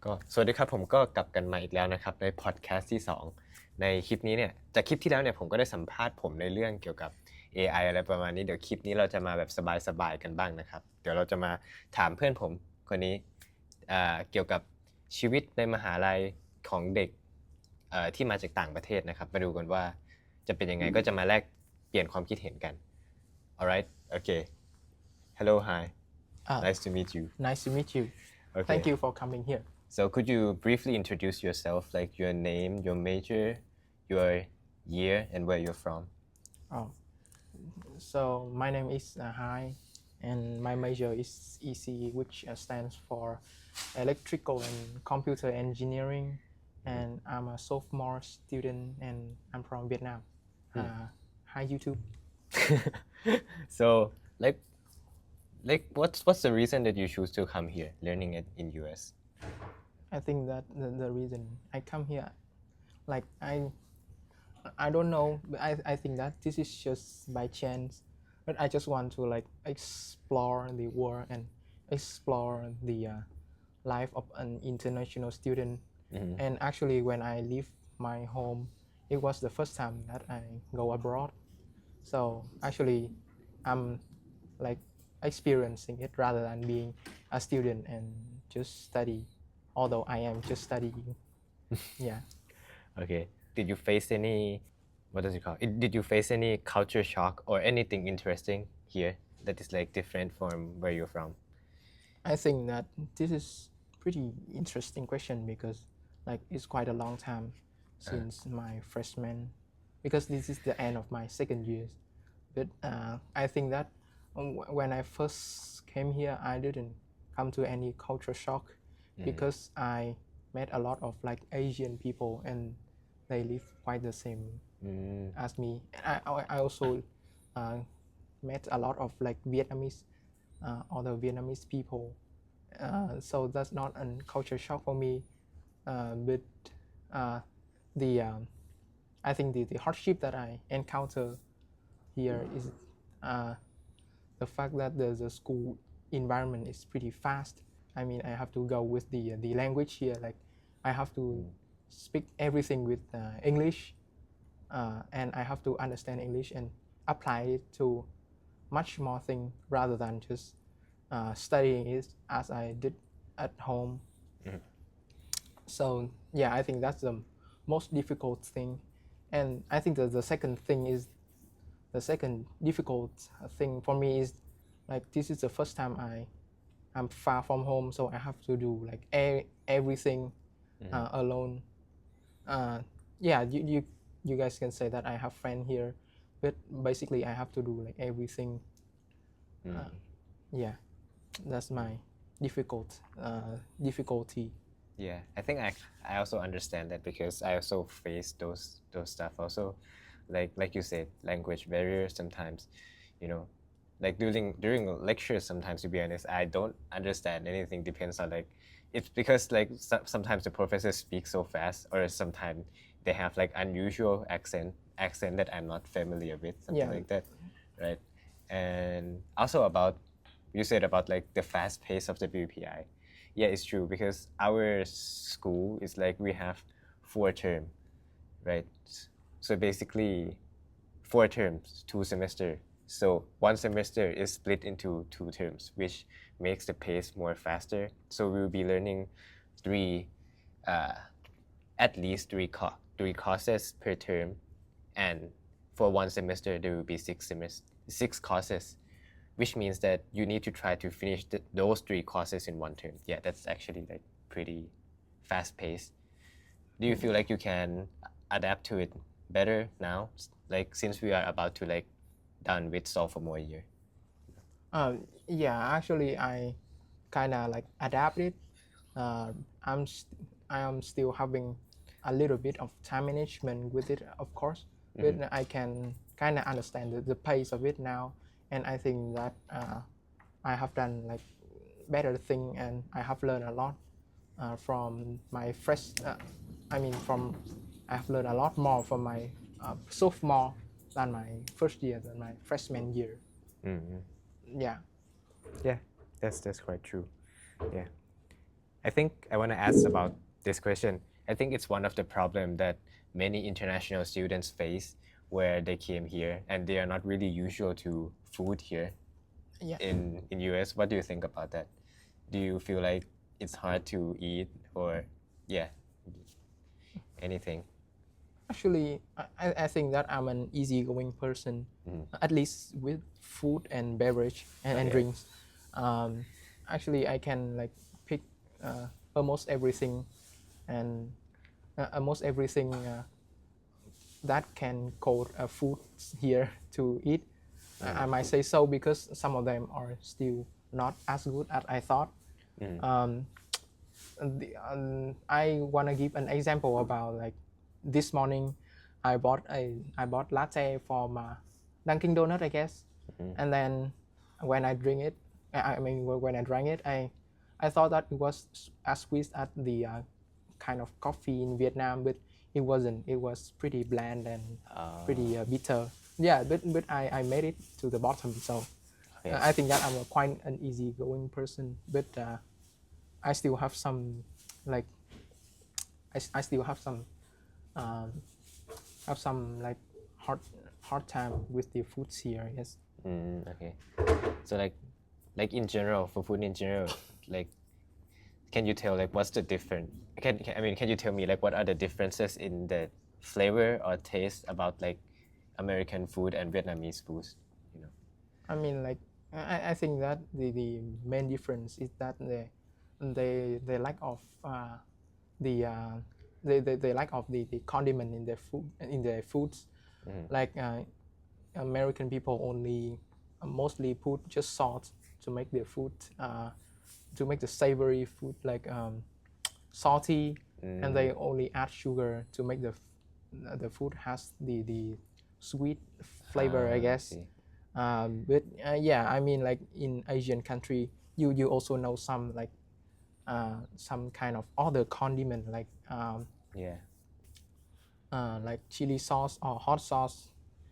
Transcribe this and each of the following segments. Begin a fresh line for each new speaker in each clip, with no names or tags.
ก็สวัสดีครับผมก็กลับกันมาอีกแล้วนะครับในพอดแคสต์ที่2ในคลิปนี้เนี่ยจากคลิปที่แล้วเนี่ยผมก็ได้สัมภาษณ์ผมในเรื่องเกี่ยวกับ AI อะไรประมาณนี้เดี๋ยวคลิปนี้เราจะมาแบบสบายๆกันบ้างนะครับเดี๋ยวเราจะมาถามเพื่อนผมคนนี้เกี่ยวกับชีวิตในมหาลัยของเด็กที่มาจากต่างประเทศนะครับมาดูกันว่าจะเป็นยังไงก็จะมาแลกเปลี่ยนความคิดเห็นกัน alright okay hello hi nice to meet you
Nice to meet you.
okay
Thank you for coming here.
So could you briefly introduce yourself, like your name, your major, your year, and where you're from?
Oh, so my name is Hai, and my major is EC, which stands for Electrical and Computer Engineering, and I'm a sophomore student, and I'm from Vietnam. Hi YouTube.
So like what's the reason that you choose to come here, learning it in US?
I think that the reason I come here, like I don't know, but I think that this is just by chance, but I just want to like explore the world and explore the life of an international student. And actually, when I leave my home, it was the first time that I go abroad. So actually, I'm like experiencing it rather than being a student and just study. Although I am just studying. Yeah.
Okay. Did you face any Did you face any culture shock or anything interesting here that is like different from where you're from?
I think that this is pretty interesting question because like it's quite a long time since my freshman, because this is the end of my second year. But I think that when I first came here, I didn't come to any culture shock because I met a lot of like Asian people and they live quite the same as me. And I also met a lot of like Vietnamese, other Vietnamese people. So that's not a culture shock for me. But I think the hardship that I encounter here is the fact that the school environment is pretty fast. I mean, I have to go with the language here. Like, I have to speak everything with English, and I have to understand English and apply it to much more things rather than just studying it as I did at home. So yeah, I think that's the most difficult thing, and I think the second thing is the second difficult thing for me is like this is the first time I'm far from home, so I have to do like everything alone. Yeah, you guys can say that I have friends here, but basically I have to do like everything. Yeah, that's my difficulty.
Yeah, I think I also understand that because I also face those stuff also, like you said, language barriers sometimes, you know, like during lectures sometimes, to be honest, I don't understand anything. Depends on like it's because like sometimes the professors speak so fast, or sometimes they have like unusual accent that I'm not familiar with, something like that, right? And also about you said about like the fast pace of the WPI. Yeah, it's true because our school is like we have 4 terms, right? So basically 4 terms, 2 semesters. So 1 semester is split into 2 terms, which makes the pace more faster. So we will be learning at least three courses per term, and for 1 semester there will be 6 courses, which means that you need to try to finish those 3 courses in 1 term. Yeah, that's actually like pretty fast paced. Do you feel like you can adapt to it better now, like since we are about to like done with sophomore year?
Yeah, actually I kind of like adapted. I am still having a little bit of time management with it, of course, but I can kind of understand the pace of it now, and I think that I have done like better thing, and I have learned a lot from my I have learned a lot more from my sophomore than my first year, than my freshman year. Yeah.
Yeah, that's quite true. Yeah. I think I want to ask about this question. I think it's one of the problem that many international students face where they came here and they are not really usual to food here
Yeah.
in US. What do you think about that? Do you feel like it's hard to eat or yeah, anything?
Actually, I think that I'm an easygoing person, at least with food and beverage and drinks. Actually, I can like pick almost everything and almost everything that can call food here to eat. I might say so because some of them are still not as good as I thought. I want to give an example about like this morning I bought latte from Dunkin' Donut, I guess, and then when I drink it, when I drank it, I thought that it was as sweet as the kind of coffee in Vietnam, but it wasn't. It was pretty bland and pretty bitter. Yeah, but I made it to the bottom, so I think that I'm quite an easygoing person, but I still have some like I still have some like hard time with the foods here. Yes.
Okay. So like in general, for food in general, like can you tell like what's the difference? Can you tell me like what are the differences in the flavor or taste about like American food and Vietnamese foods? You know.
I mean, like I think that the main difference is that the lack of the lack of the condiment in their foods. Like American people only mostly put just salt to make their food to make the savory food like salty, and they only add sugar to make the food has the sweet flavor, I guess. But yeah, I mean, like in Asian country, you also know some like some kind of other condiment like like chili sauce or hot sauce.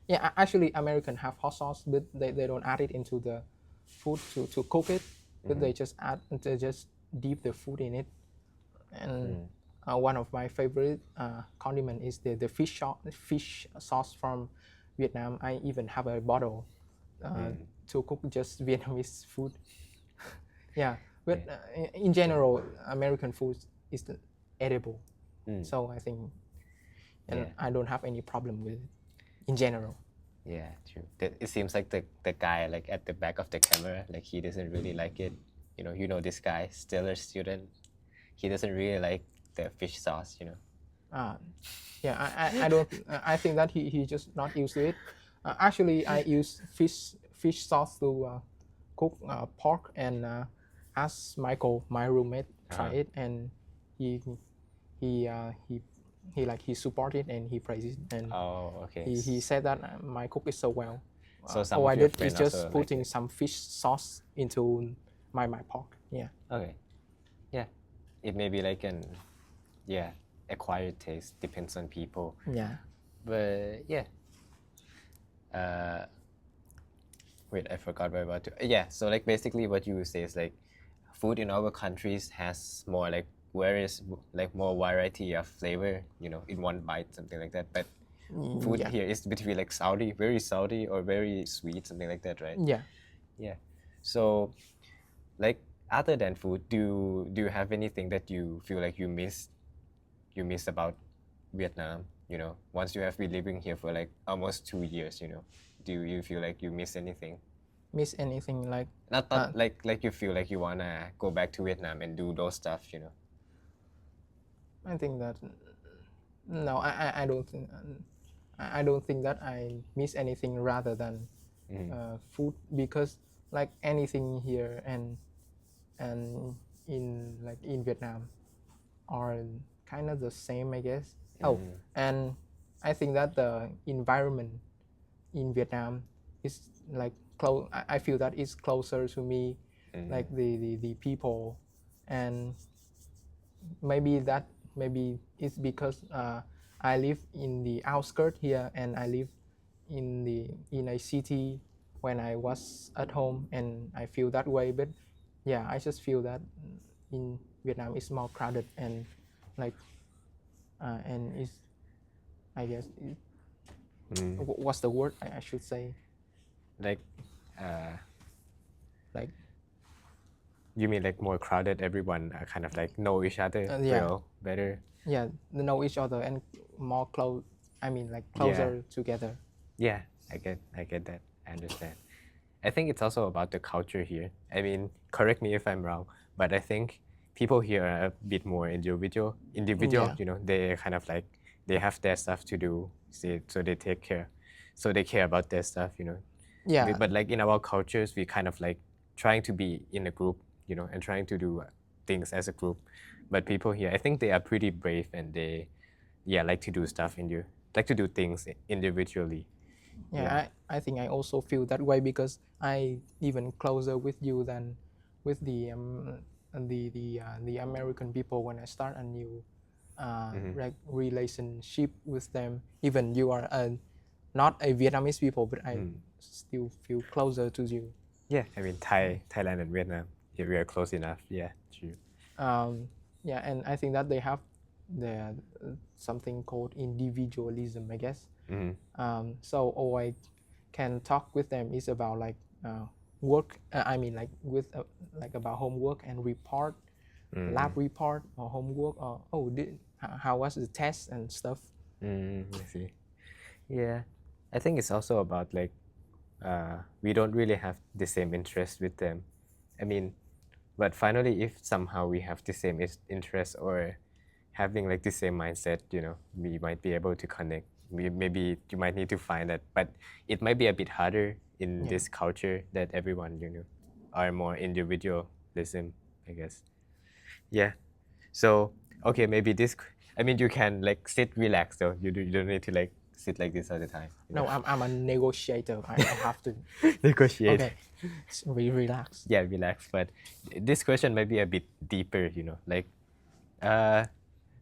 Yeah, actually American have hot sauce, but they don't add it into the food to cook it, but they just dip the food in it. And one of my favorite condiment is the fish sauce from Vietnam. I even have a bottle to cook just Vietnamese food. Yeah, but in general, American food is edible. So I think, and I don't have any problem with it in general.
Yeah, true. It seems like the guy like at the back of the camera, like he doesn't really like it. You know this guy, stellar student. He doesn't really like the fish sauce.
Yeah, I don't. I think that he just not used to it. Actually, I use fish sauce to cook pork, and asked Michael, my roommate, try it, and he supported and he praised it, and he said that my cook is so well.
So
all I did is
friends
just
also like
putting
it.
some fish sauce into my pork. Yeah.
Okay. Yeah. It may be like an acquired taste, depends on people.
Yeah.
But yeah. Wait, I forgot what I about to. Yeah, so like basically what you say is like food in our countries has more like more variety of flavor, in one bite, something like that. But food here is between like very salty or very sweet, something like that, right?
Yeah.
Yeah. So like other than food, do you have anything that you feel like you miss about Vietnam? Once you have been living here for like almost 2 years, do you feel like you miss anything?
Miss anything like?
Not like you feel like you wanna go back to Vietnam and do those stuff,
I think that no, I don't think that I miss anything rather than food, because like anything here and in Vietnam are kind of the same, I guess. And I think that the environment in Vietnam is like close. I feel that it's closer to me, like the people, and maybe it's because I live in the outskirts here, and I live in a city when I was at home, and I feel that way. But yeah, I just feel that in Vietnam is more crowded and like and is I guess what's the word I should say
like uh,
like
you mean like more crowded, everyone kind of like know each other
yeah.
well better.
yeah they know each other and more close I mean like closer together.
Yeah, I get that. I understand. I think it's also about the culture here. I mean, correct me if I'm wrong, but I think people here are a bit more individual.
Yeah.
You know, they kind of like they have their stuff to do, so they take care, so they care about their stuff, you know.
Yeah.
But like in our cultures, we kind of like trying to be in a group, you know, and trying to do things as a group. But people here, I think they are pretty brave and they, like to do stuff like to do things individually.
Yeah. I think I also feel that way because I even closer with you than with the American people when I start a new relationship with them. Even you are not a Vietnamese people, but I still feel closer to you.
Yeah, I mean Thailand and Vietnam, yeah, we are close enough. Yeah, true.
Yeah, and I think that they have the something called individualism, I guess. So all I can talk with them is about like work. I mean like with like about homework and report, lab report or homework or how was the test and stuff.
I see. Yeah, I think it's also about like we don't really have the same interest with them. I mean, but finally, if somehow we have the same interest or having like the same mindset, you know, we might be able to connect. Maybe you might need to find that, but it might be a bit harder in this culture that everyone, you know, are more individualism, I guess. Yeah. So okay, maybe this. I mean, you can like sit, relax though. You don't need to like sit like this all the time. You know?
No, I'm a negotiator. I have to
negotiate.
Okay, relax.
Yeah, relax. But this question might be a bit deeper, you know, like,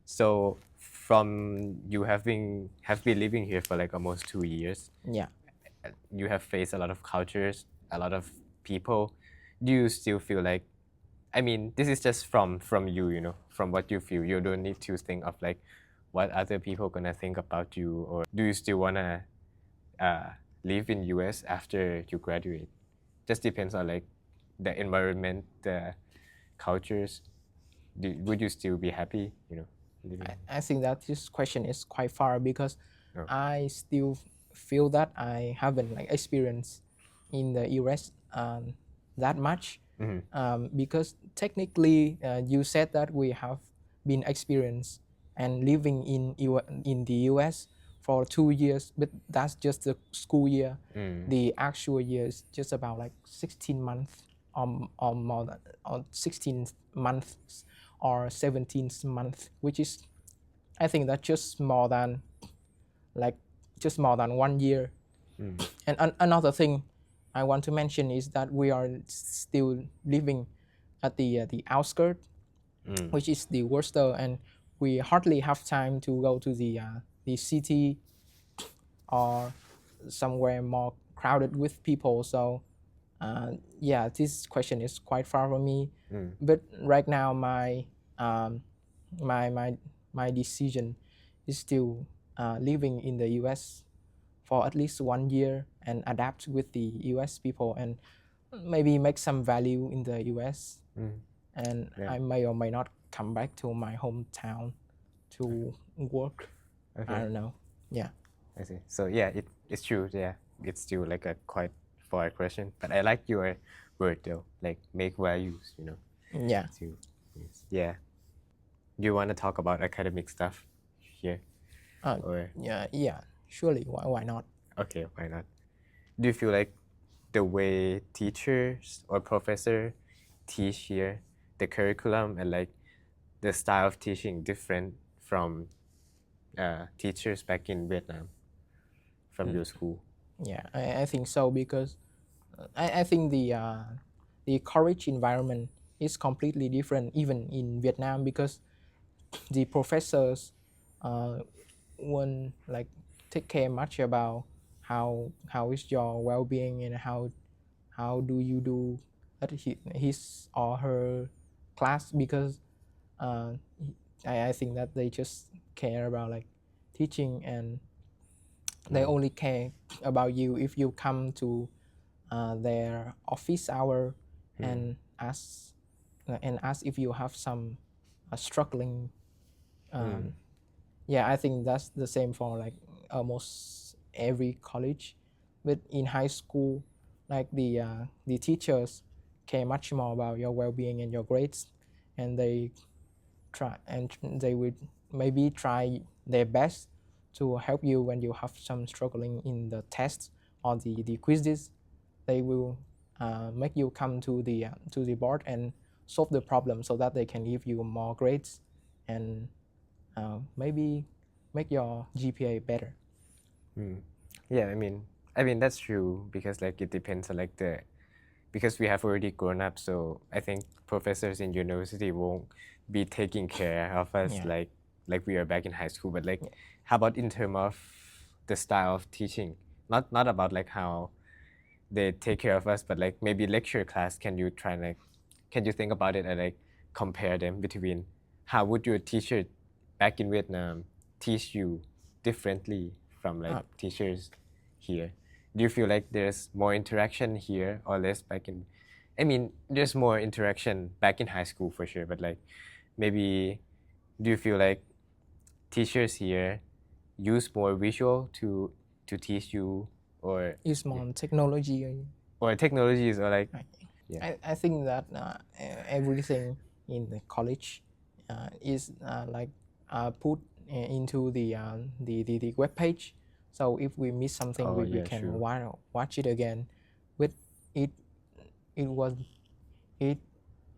so from you have been living here for like almost 2 years.
Yeah.
You have faced a lot of cultures, a lot of people. Do you still feel like, I mean, this is just from you, you know, from what you feel. You don't need to think of like what other people gonna think about you, or do you still wanna live in US after you graduate? Just depends on like the environment, the cultures. Would you still be happy, you know, living?
I think that this question is quite far because I still feel that I haven't like experienced in the US that much. Because technically you said that we have been experienced and living in the US for 2 years, but that's just the school year. The actual year is just about like 16 months or more than or 16 months or 17 months, which is I think that's just more than 1 year. And another thing I want to mention is that we are still living at the outskirts, which is the Worcester, and we hardly have time to go to the city or somewhere more crowded with people. So yeah, this question is quite far from me. But right now my my decision is still living in the US for at least 1 year and adapt with the US people and maybe make some value in the US. And I may or may not come back to my hometown to work. I don't know. Yeah.
I see. So yeah, it's true. Yeah, it's still like a quite far question, but I like your word though, like make values, you know.
Yeah.
Yeah. Do you want to talk about academic stuff here? Or
Yeah. Surely. Why not?
okay, why not? Do you feel like the way teachers or professor teach here, the curriculum and like the style of teaching different from teachers back in Vietnam from your school?
Yeah, I think so because I think the college environment is completely different even in Vietnam because the professors won't like take care much about how is your well-being and how do you do at his or her class because uh, I think that they just care about like teaching and they only care about you if you come to their office hour and ask if you have some struggling yeah I think that's the same for like almost every college but in high school like the teachers care much more about your well-being and your grades and they would maybe try their best to help you when you have some struggling in the tests or the quizzes they will make you come to the board and solve the problem so that they can give you more grades and maybe make your GPA better.
Yeah, I mean that's true because like it depends on like because we have already grown up, so I think professors in university won't be taking care of us like we are back in high school. But like, how about in terms of the style of teaching? Not about like how they take care of us, but like maybe lecture class. Can you think about it and like compare them between how would your teacher back in Vietnam teach you differently from like teachers here? Do you feel like there's more interaction here or less back in? I mean, there's more interaction back in high school for sure, but like maybe do you feel like teachers here use more visual to teach you or
use more technology
or technologies or like
I think that everything in the college is like put into the web page. So if we miss something, we can watch it again. But it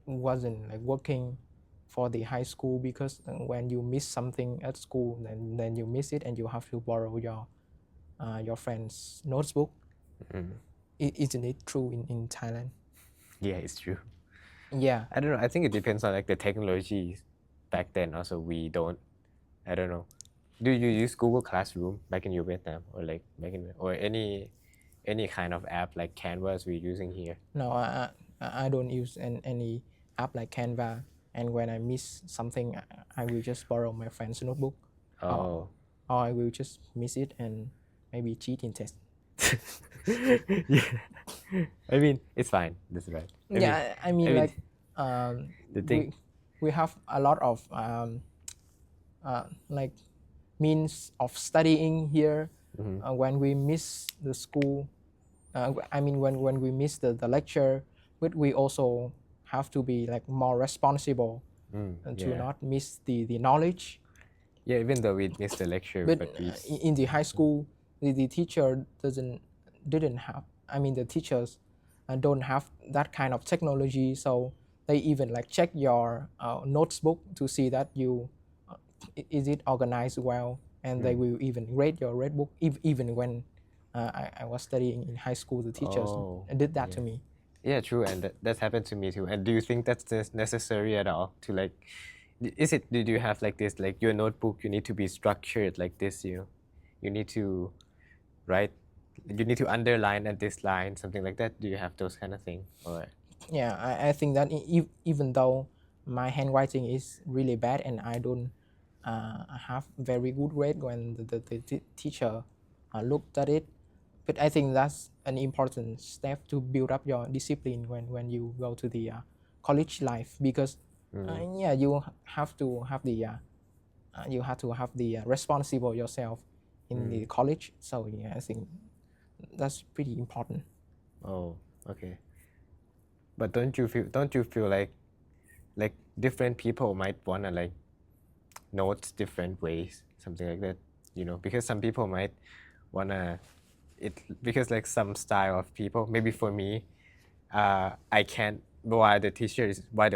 wasn't like working for the high school because when you miss something at school, then you miss it and you have to borrow your friend's notebook. Isn't it true in Thailand?
Yeah, it's true.
Yeah.
I don't know. I think it depends on like the technology back then. Also, we don't. I don't know. Do you use Google Classroom back in your Vietnam or like back in or any kind of app like Canvas we're using here?
No, I don't use any app like Canva. And when I miss something, I will just borrow my friend's notebook.
Oh.
Or I will just miss it and maybe cheat in test.
Yeah. I mean, it's fine. That's right.
I mean like
the thing.
We have a lot of like means of studying here when we miss the school. I mean when we miss the lecture, but we also have to be like more responsible to not miss the knowledge.
Yeah, even though we missed the lecture,
but
we
in the high school, the teacher didn't have. I mean the teachers don't have that kind of technology, so they even like check your notebook to see that you is it organized well, and they will even grade your red book. Even when I was studying in high school, the teachers did that to me.
Yeah, true, and that's happened to me too. And do you think that's necessary at all to like? Did you have like this, like your notebook, you need to be structured like this, you need to write, you need to underline at this line, something like that? Do you have those kind of things? Or
yeah, I think that even though my handwriting is really bad and I don't have very good grade when the teacher looked at it, but I think that's an important step to build up your discipline when you go to the college life, because you have to have the responsible yourself in the college. So yeah, I think that's pretty important.
Oh, okay. But don't you feel like different people might wanna like note different ways, something like that, because some people might wanna because like some style of people, maybe for me, I can't, while the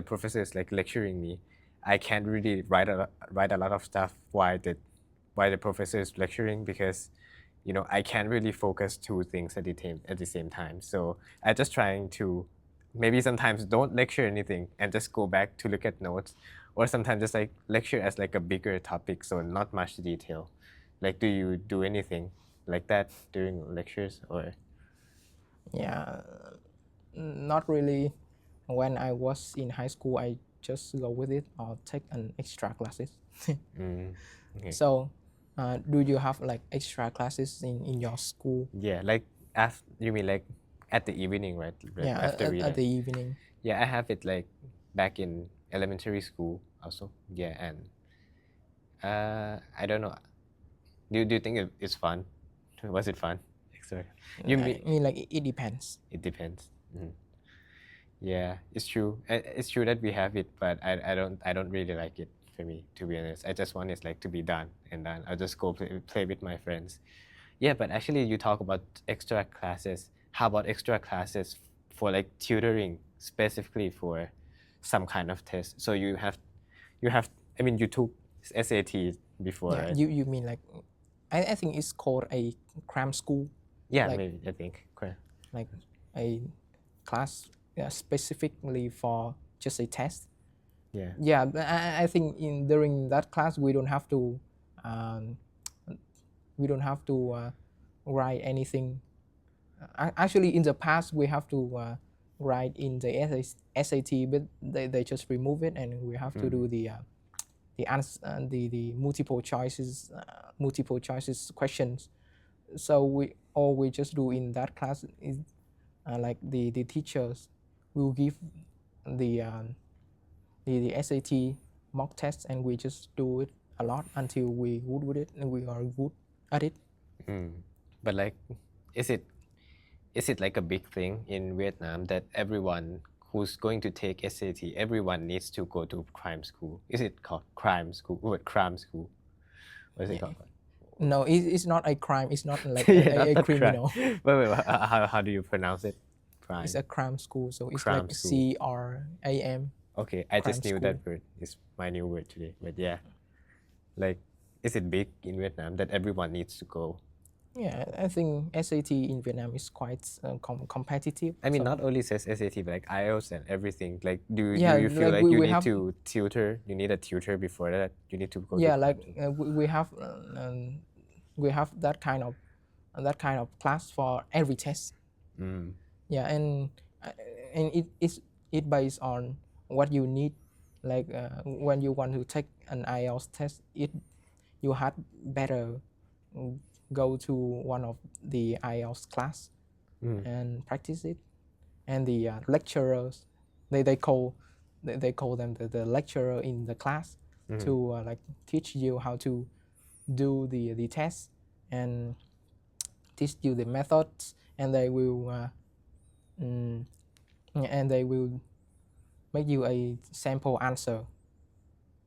professor is like lecturing me, I can't really write a lot of stuff while the professor is lecturing, because I can't really focus two things at the same time. So I just trying to maybe sometimes don't lecture anything and just go back to look at notes, or sometimes just like lecture as like a bigger topic, so not much detail. Like, do you do anything like that during lectures or?
Yeah, not really. When I was in high school, I just go with it or take an extra classes.
Okay.
So, do you have like extra classes in your school?
Yeah, like you mean like at the evening, right? Like
Yeah,
after reading.
at the evening.
Yeah, I have it like back in elementary school also. Yeah, and I don't know. Do you think it's fun? Was it fun? Extra. You
I
mean
mean, like it depends.
it depends. Yeah, it's true. It's true that we have it, but I don't really like it for me, to be honest. I just want it like to be done and done. I'll just go play with my friends. Yeah, but actually you talk about extra classes. How about extra classes for like tutoring specifically for some kind of test? So you have I mean you took SAT before,
Yeah,
right?
you mean like I think it's called a cram school,
Yeah,
like-
maybe I think. Correct.
like a class specifically for just a test.
Yeah.
Yeah, but I think during that class we don't have to write anything. Actually, in the past we have to write in the SAT, but they just remove it, and we have to do the multiple choices questions. So we just do in that class is like the teachers will give the SAT mock test, and we just do it a lot until we good with it and we are good at it.
But like, is it like a big thing in Vietnam that everyone who's going to take SAT, everyone needs to go to crime school? Is it called crime school? Crime school? What is it called?
No, it's not a crime. It's not like
Yeah,
a
not
criminal.
crime. Wait, how do you pronounce it? Crime.
It's a cram school, so it's
Cram
like
school.
CRAM.
Okay, I just
crime
knew that word. It's my new word today. But yeah, like, is it big in Vietnam that everyone needs to go?
Yeah, I think SAT in Vietnam is quite competitive.
I mean,
so-
not only says SAT, but like IELTS and everything. Like, do
Yeah,
you feel
like
like
we
you need
have-
to tutor? You need a tutor before that. You need to go.
yeah,
to
like
crime school.
we have that kind of class for every test. Yeah, and it based on what you need. Like when you want to take an IELTS test, you had better go to one of the IELTS class and practice it. And the lecturers, they call them the lecturer in the class to like teach you how to do the test and teach you the methods, and they will make you a sample answer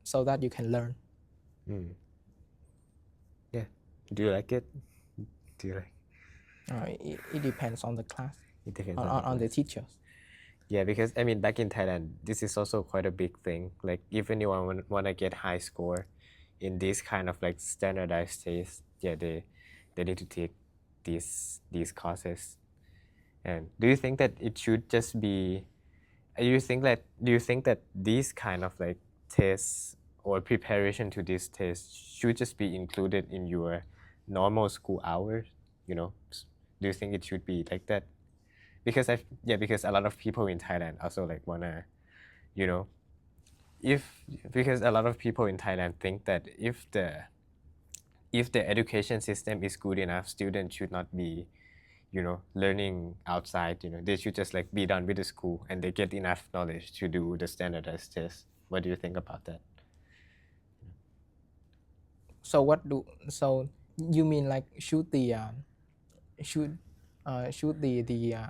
so that you can learn.
Yeah. Do you like it? Do you like?
It depends on the class,
It depends
on the
class.
teachers.
Yeah, because I mean, back in Thailand, this is also quite a big thing. Like, even you want to get high score in these kind of like standardized tests, yeah, they need to take these courses. And do you think that it should just be? Do you think that these kind of like tests or preparation to these tests should just be included in your normal school hours? You know, do you think it should be like that? Because because a lot of people in Thailand also like wanna, you know, because a lot of people in Thailand think that if the education system is good enough, students should not be, you know, learning outside. You know, they should just like be done with the school and they get enough knowledge to do the standardized test. What do you think about that?
So you mean like should the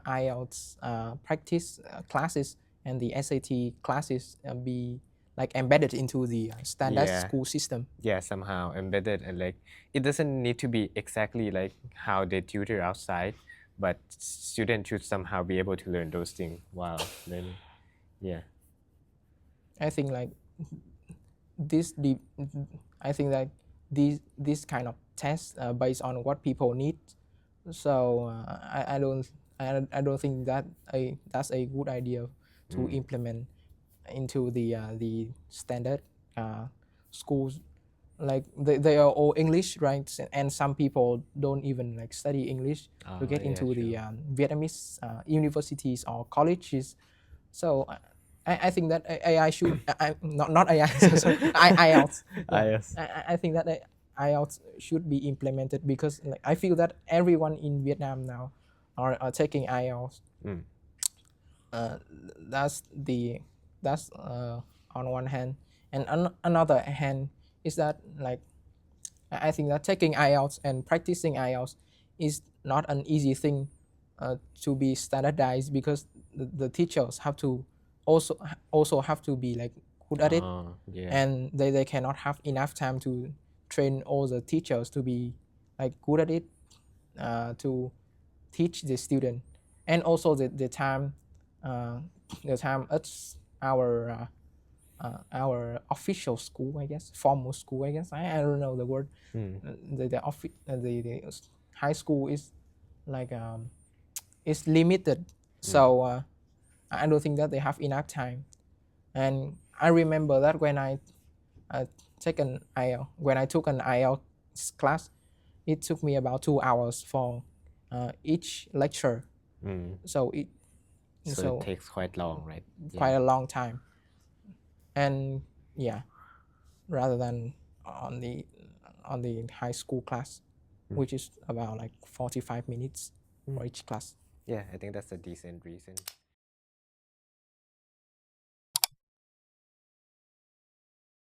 IELTS practice classes and the SAT classes be like embedded into the standard
Yeah.
school system?
Yeah, somehow embedded, and like it doesn't need to be exactly like how they tutor outside, but students should somehow be able to learn those things while learning. Yeah.
I think like this kind of tests based on what people need. So I don't think that's a good idea to implement into the standard schools. Like they are all English, right? And some people don't even like study English to get
yeah,
into the
true.
Vietnamese universities or colleges. So I think that AI should not AI sorry, IELTS.
IELTS.
I think that IELTS should be implemented because like, I feel that everyone in Vietnam now are taking IELTS. That's on one hand, and another hand is that like I think that taking IELTS and practicing IELTS is not an easy thing to be standardized because the teachers have to also have to be like good at it,
Yeah.
and they cannot have enough time to train all the teachers to be like good at it to teach the student, and also the time at our official school, I guess, formal school, I guess. I don't know the word. The high school is like is limited, so I don't think that they have enough time. And I remember that when I took an IELTS class, it took me about 2 hours for each lecture. So it
takes quite long, right?
Quite a long time. And yeah, rather than on the high school class, which is about like 45 minutes for each class.
Yeah, I think that's a decent reason.